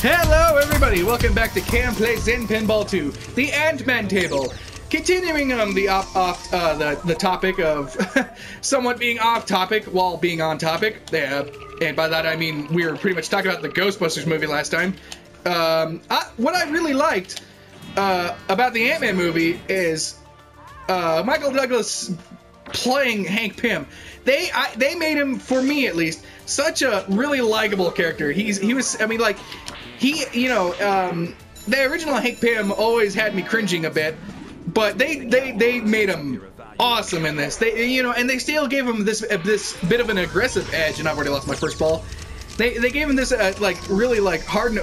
Hello everybody, welcome back to Cam Plays Zen Pinball 2, the Ant-Man table. Continuing on the topic of somewhat being off topic while being on topic. And by that I mean we were pretty much talking about the Ghostbusters movie last time. What I really liked about the Ant-Man movie is Michael Douglas playing Hank Pym. They made him, for me at least, such a really likable character. He was, I mean, like, the original Hank Pym always had me cringing a bit, but they made him awesome in this. And they still gave him this bit of an aggressive edge, and I've already lost my first ball. They gave him this really hard.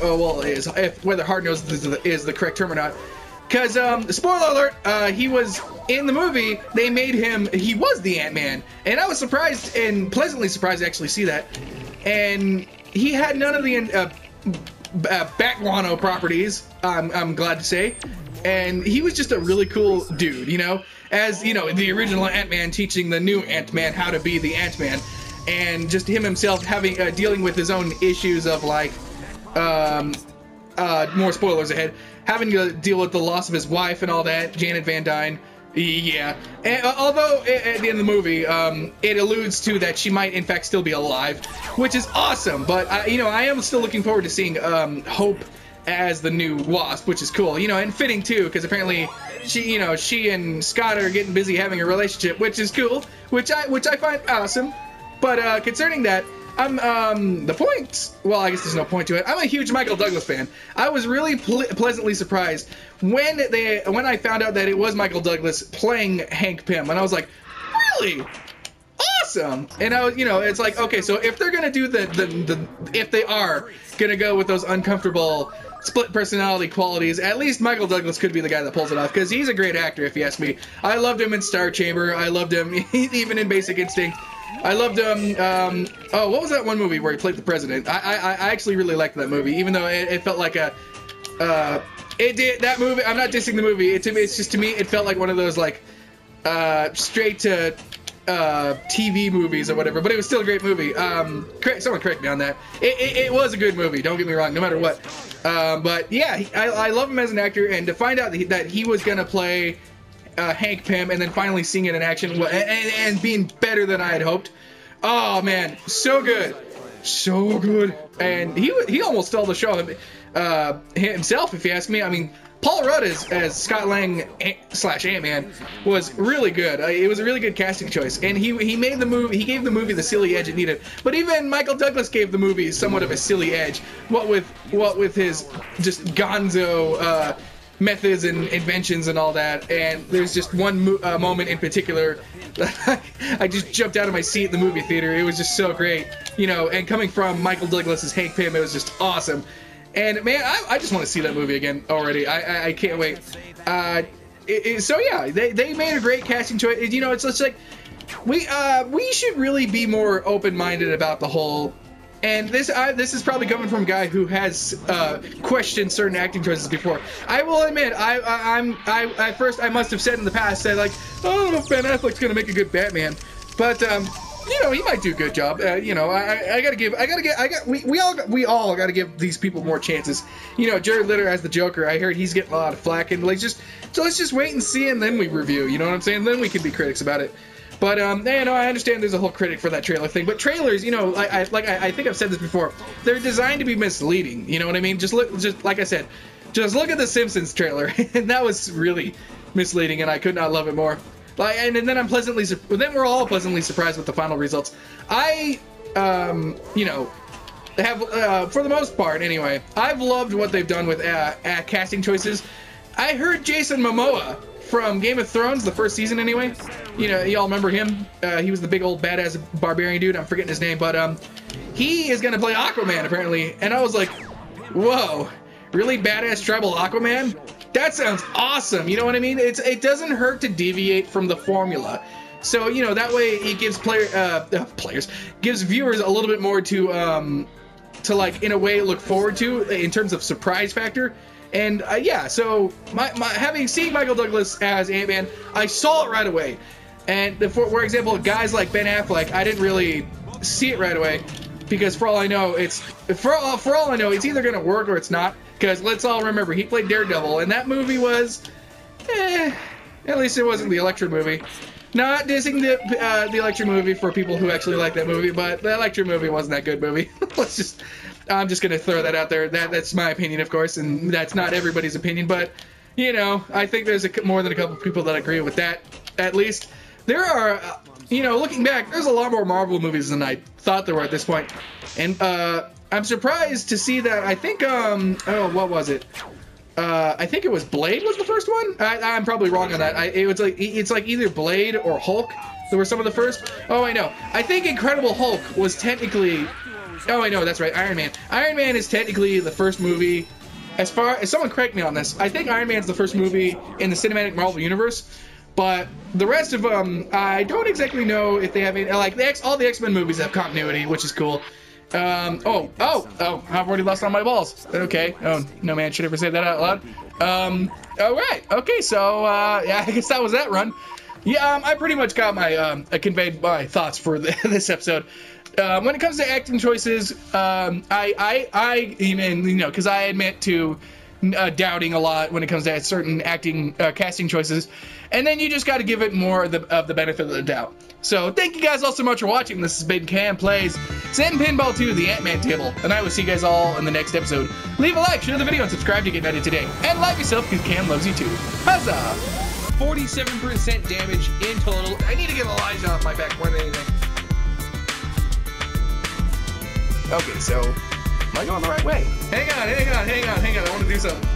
Whether hard nosed is the correct term or not. Because, spoiler alert, he was in the movie, they made him, he was the Ant-Man. And I was surprised and pleasantly surprised to actually see that. And he had none of the bat guano properties, I'm glad to say. And he was just a really cool dude, you know? As, you know, the original Ant-Man teaching the new Ant-Man how to be the Ant-Man. And just him himself having, dealing with his own issues of, like, more spoilers ahead. Having to deal with the loss of his wife and all that, Janet Van Dyne. Yeah. And, although at the end of the movie, it alludes to that she might in fact still be alive, which is awesome. But I am still looking forward to seeing Hope as the new Wasp, which is cool. You know, and fitting too, because apparently she and Scott are getting busy having a relationship, which is cool, which I find awesome. But concerning that, the point, well, I guess there's no point to it. I'm a huge Michael Douglas fan. I was really pleasantly surprised when I found out that it was Michael Douglas playing Hank Pym, and I was like, really? Awesome! And I was, it's like, okay, so if they're gonna do if they are gonna go with those uncomfortable split personality qualities, at least Michael Douglas could be the guy that pulls it off, because he's a great actor, if you ask me. I loved him in Star Chamber. I loved him even in Basic Instinct. I loved him, what was that one movie where he played the president? I actually really liked that movie, even though it felt like that movie, I'm not dissing the movie, it's just, to me, it felt like one of those, like, straight to, TV movies or whatever, but it was still a great movie. Someone correct me on that. It was a good movie, don't get me wrong, no matter what. But yeah, I love him as an actor, and to find out that he was gonna play Hank Pym, and then finally seeing it in action and being better than I had hoped. Oh man, so good, so good. And he almost stole the show himself, if you ask me. I mean, Paul Rudd as Scott Lang / Ant-Man was really good. It was a really good casting choice, and he made the movie. He gave the movie the silly edge it needed. But even Michael Douglas gave the movie somewhat of a silly edge. What with his just gonzo methods and inventions and all that. And there's just one moment in particular that I just jumped out of my seat in the movie theater. It was just so great, and coming from Michael Douglas's Hank Pym, it was just awesome. And man, I just want to see that movie again already. I can't wait. So yeah, they made a great casting choice. It's just like we should really be more open-minded about the whole. And this is probably coming from a guy who has questioned certain acting choices before. I will admit, I first must have said in the past, like, oh, I don't know if Ben Affleck's gonna make a good Batman, but he might do a good job. We all gotta give these people more chances. Jared Leto as the Joker, I heard he's getting a lot of flack, and let's just wait and see, and then we review. You know what I'm saying? Then we can be critics about it. But I understand there's a whole critic for that trailer thing. But trailers, I think I've said this before, they're designed to be misleading. You know what I mean? Just like I said, just look at the Simpsons trailer, and that was really misleading, and I could not love it more. And then then we're all pleasantly surprised with the final results. I have for the most part anyway, I've loved what they've done with casting choices. I heard Jason Momoa from Game of Thrones, the first season anyway. Y'all remember him? He was the big old badass barbarian dude. I'm forgetting his name, but he is gonna play Aquaman apparently. And I was like, whoa, really badass tribal Aquaman? That sounds awesome. You know what I mean? It doesn't hurt to deviate from the formula. So that way it gives gives viewers a little bit more to like in a way look forward to in terms of surprise factor. And yeah, so having seen Michael Douglas as Ant-Man, I saw it right away. And for example, guys like Ben Affleck, I didn't really see it right away. because for all I know, it's either gonna work or it's not. Because let's all remember, he played Daredevil, and that movie was, at least it wasn't the Elektra movie. Not dissing the Elektra movie for people who actually like that movie, but the Elektra movie wasn't that good movie. I'm just gonna throw that out there. That's my opinion, of course, and that's not everybody's opinion, but you know, I think there's more than a couple people that agree with that. At least there are, you know, looking back, there's a lot more Marvel movies than I thought there were at this point, and I'm surprised to see that. I think oh, what was it? I think it was Blade was the first one. I'm probably wrong on that. It's like either Blade or Hulk that were some of the first. Oh, I know. I think Incredible Hulk was technically. Oh, I know. That's right. Iron Man. Iron Man is technically the first movie. As far as someone correct me on this, I think Iron Man's the first movie in the cinematic Marvel universe. But the rest of them, I don't exactly know if they have any. Like all the X-Men movies have continuity, which is cool. I've already lost all my balls. Okay. Oh, no man should ever say that out loud. Alright. Okay, so, yeah, I guess that was that run. Yeah, I pretty much got my, conveyed my thoughts for this episode. When it comes to acting choices, I even, you know, because I admit to doubting a lot when it comes to certain casting choices, and then you just got to give it more of the benefit of the doubt. So thank you guys all so much for watching. This has been Cam Plays Zen Pinball 2, the Ant-Man table, and I will see you guys all in the next episode. Leave a like, share the video, and subscribe to get notified today. And like yourself, because Cam loves you too. Huzzah! 47% damage in total. I need to get Elijah off my back more than anything. Okay, so am I going the right way? Hang on. I want to do something.